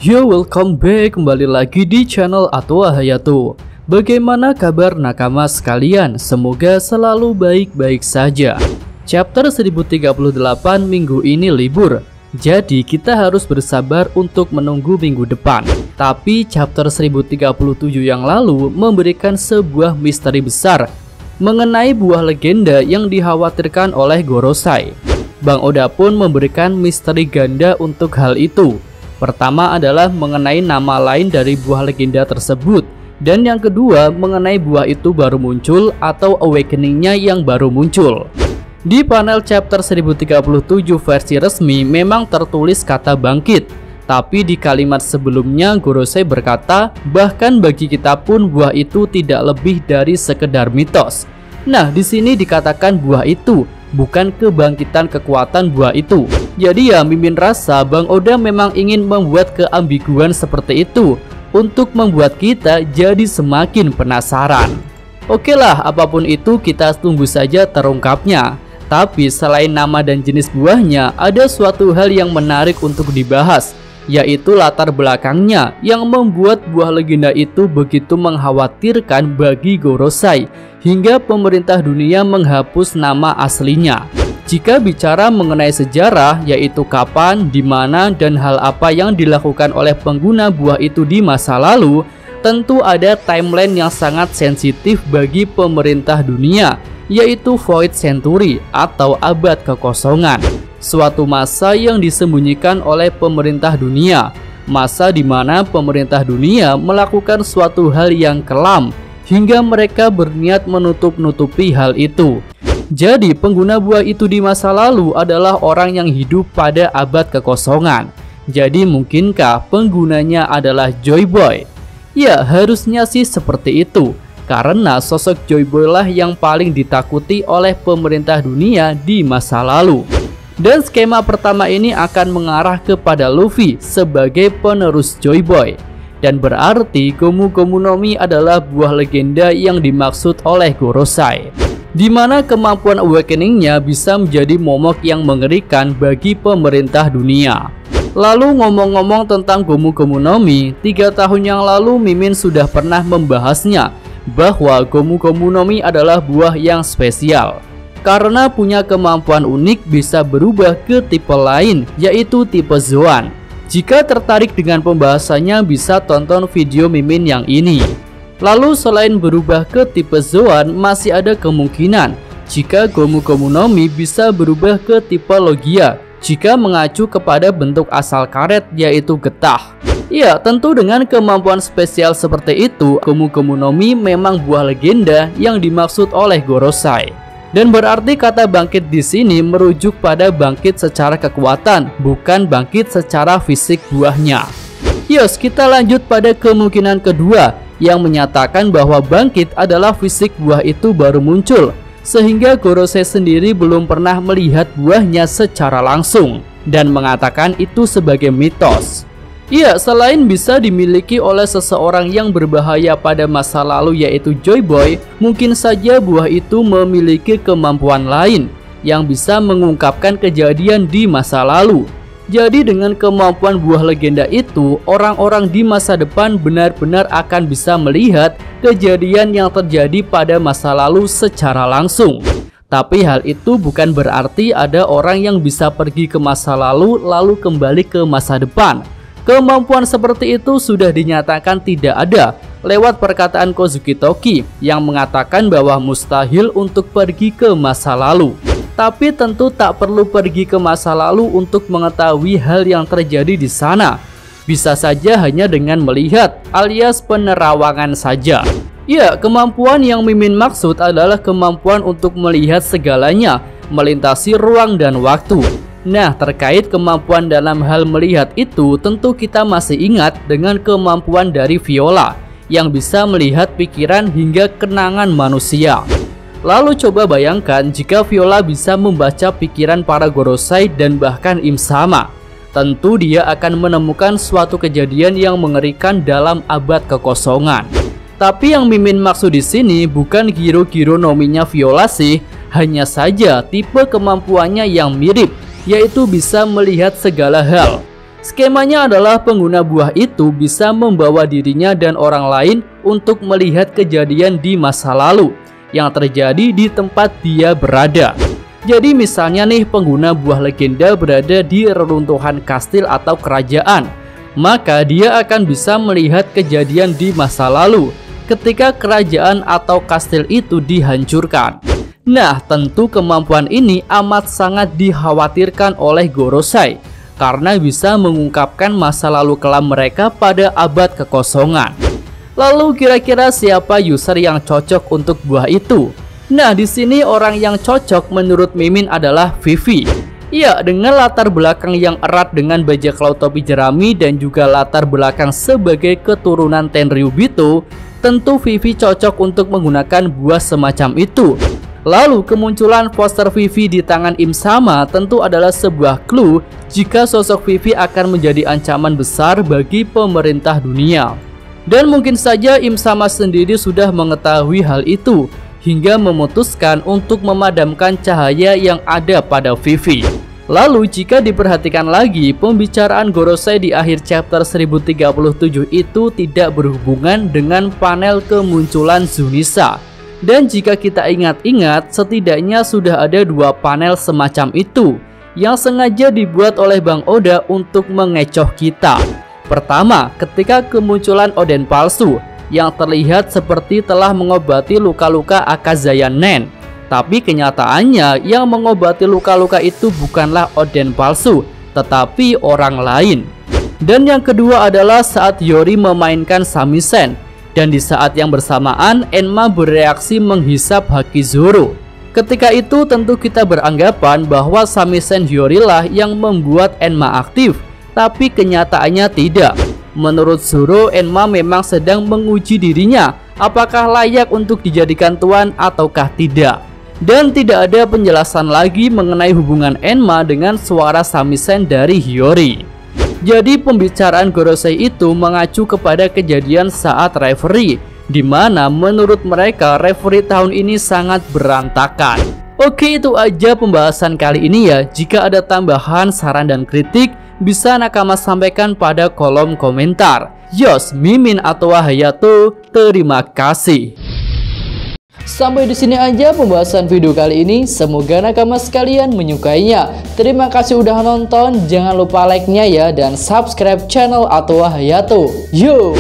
Yo, welcome back, kembali lagi di channel Atwa Hayato. Bagaimana kabar nakama sekalian? Semoga selalu baik-baik saja. Chapter 1038 minggu ini libur, jadi kita harus bersabar untuk menunggu minggu depan. Tapi chapter 1037 yang lalu memberikan sebuah misteri besar mengenai buah legenda yang dikhawatirkan oleh Gorosei. Bang Oda pun memberikan misteri ganda untuk hal itu. Pertama adalah mengenai nama lain dari buah legenda tersebut, dan yang kedua mengenai buah itu baru muncul atau awakeningnya yang baru muncul. Di panel chapter 1037 versi resmi memang tertulis kata bangkit, tapi di kalimat sebelumnya Gorosei berkata bahkan bagi kita pun buah itu tidak lebih dari sekedar mitos. Nah, di sini dikatakan buah itu bukan kebangkitan kekuatan buah itu. Jadi ya, Mimin rasa Bang Oda memang ingin membuat keambiguan seperti itu untuk membuat kita jadi semakin penasaran. Oke lah, apapun itu kita tunggu saja terungkapnya. Tapi selain nama dan jenis buahnya, ada suatu hal yang menarik untuk dibahas, yaitu latar belakangnya yang membuat buah legenda itu begitu mengkhawatirkan bagi Gorosei hingga pemerintah dunia menghapus nama aslinya. Jika bicara mengenai sejarah, yaitu kapan, di mana, dan hal apa yang dilakukan oleh pengguna buah itu di masa lalu, tentu ada timeline yang sangat sensitif bagi pemerintah dunia, yaitu Void Century atau abad kekosongan. Suatu masa yang disembunyikan oleh pemerintah dunia, masa di mana pemerintah dunia melakukan suatu hal yang kelam hingga mereka berniat menutup-nutupi hal itu. Jadi pengguna buah itu di masa lalu adalah orang yang hidup pada abad kekosongan. Jadi mungkinkah penggunanya adalah Joy Boy? Ya, harusnya sih seperti itu, karena sosok Joy Boy lah yang paling ditakuti oleh pemerintah dunia di masa lalu. Dan skema pertama ini akan mengarah kepada Luffy sebagai penerus Joy Boy. Dan berarti Gomu Gomu no Mi adalah buah legenda yang dimaksud oleh Gorosei, di mana kemampuan awakeningnya bisa menjadi momok yang mengerikan bagi pemerintah dunia. Lalu ngomong-ngomong tentang Gomu Gomu no Mi, 3 tahun yang lalu Mimin sudah pernah membahasnya, bahwa Gomu Gomu no Mi adalah buah yang spesial karena punya kemampuan unik bisa berubah ke tipe lain, yaitu tipe Zoan. Jika tertarik dengan pembahasannya bisa tonton video Mimin yang ini. Lalu selain berubah ke tipe Zoan, masih ada kemungkinan jika Gomu Gomu no Mi bisa berubah ke tipe Logia jika mengacu kepada bentuk asal karet, yaitu getah. Ya, tentu dengan kemampuan spesial seperti itu, Gomu Gomu no Mi memang buah legenda yang dimaksud oleh Gorosei. Dan berarti kata bangkit di sini merujuk pada bangkit secara kekuatan, bukan bangkit secara fisik buahnya. Yos, kita lanjut pada kemungkinan kedua yang menyatakan bahwa bangkit adalah fisik buah itu baru muncul, sehingga Gorosei sendiri belum pernah melihat buahnya secara langsung dan mengatakan itu sebagai mitos. Iya, selain bisa dimiliki oleh seseorang yang berbahaya pada masa lalu yaitu Joy Boy, mungkin saja buah itu memiliki kemampuan lain yang bisa mengungkapkan kejadian di masa lalu. Jadi dengan kemampuan buah legenda itu, orang-orang di masa depan benar-benar akan bisa melihat kejadian yang terjadi pada masa lalu secara langsung. Tapi hal itu bukan berarti ada orang yang bisa pergi ke masa lalu lalu kembali ke masa depan. Kemampuan seperti itu sudah dinyatakan tidak ada lewat perkataan Kozuki Toki yang mengatakan bahwa mustahil untuk pergi ke masa lalu. Tapi tentu tak perlu pergi ke masa lalu untuk mengetahui hal yang terjadi di sana. Bisa saja hanya dengan melihat alias penerawangan saja. Ya, kemampuan yang Mimin maksud adalah kemampuan untuk melihat segalanya, melintasi ruang dan waktu. Nah, terkait kemampuan dalam hal melihat itu, tentu kita masih ingat dengan kemampuan dari Viola yang bisa melihat pikiran hingga kenangan manusia. Lalu coba bayangkan jika Viola bisa membaca pikiran para Gorosei dan bahkan Im Sama. Tentu dia akan menemukan suatu kejadian yang mengerikan dalam abad kekosongan. Tapi yang Mimin maksud di sini bukan Giro-Giro no Mi-nya Viola sih, hanya saja tipe kemampuannya yang mirip, yaitu bisa melihat segala hal. Skemanya adalah pengguna buah itu bisa membawa dirinya dan orang lain untuk melihat kejadian di masa lalu yang terjadi di tempat dia berada. Jadi misalnya nih, pengguna buah legenda berada di reruntuhan kastil atau kerajaan, maka dia akan bisa melihat kejadian di masa lalu ketika kerajaan atau kastil itu dihancurkan. Nah, tentu kemampuan ini amat sangat dikhawatirkan oleh Gorosei karena bisa mengungkapkan masa lalu kelam mereka pada abad kekosongan. Lalu kira-kira siapa user yang cocok untuk buah itu? Nah, di sini orang yang cocok menurut Mimin adalah Vivi. Ya, dengan latar belakang yang erat dengan bajak laut topi jerami dan juga latar belakang sebagai keturunan Tenryubito, tentu Vivi cocok untuk menggunakan buah semacam itu. Lalu kemunculan poster Vivi di tangan Im Sama tentu adalah sebuah clue jika sosok Vivi akan menjadi ancaman besar bagi pemerintah dunia. Dan mungkin saja Im Sama sendiri sudah mengetahui hal itu hingga memutuskan untuk memadamkan cahaya yang ada pada Vivi. Lalu jika diperhatikan lagi, pembicaraan Gorosei di akhir chapter 1037 itu tidak berhubungan dengan panel kemunculan Zunisa. Dan jika kita ingat-ingat, setidaknya sudah ada 2 panel semacam itu yang sengaja dibuat oleh Bang Oda untuk mengecoh kita. Pertama, ketika kemunculan Oden palsu yang terlihat seperti telah mengobati luka-luka Akazaya Nen. Tapi kenyataannya yang mengobati luka-luka itu bukanlah Oden palsu, tetapi orang lain. Dan yang kedua adalah saat Yori memainkan Samisen, dan di saat yang bersamaan Enma bereaksi menghisap haki Zoro. Ketika itu tentu kita beranggapan bahwa Samisen Yori lah yang membuat Enma aktif, tapi kenyataannya tidak. Menurut Zoro, Enma memang sedang menguji dirinya apakah layak untuk dijadikan tuan ataukah tidak. Dan tidak ada penjelasan lagi mengenai hubungan Enma dengan suara samisen dari Hiyori. Jadi pembicaraan Gorosei itu mengacu kepada kejadian saat referee, di mana menurut mereka referee tahun ini sangat berantakan. Oke, itu aja pembahasan kali ini ya. Jika ada tambahan, saran dan kritik, bisa Nakama sampaikan pada kolom komentar. Yos, Mimin atau Hayato, terima kasih. Sampai di sini aja pembahasan video kali ini. Semoga Nakama sekalian menyukainya. Terima kasih udah nonton. Jangan lupa like-nya ya dan subscribe channel Atwa Hayato. Yo.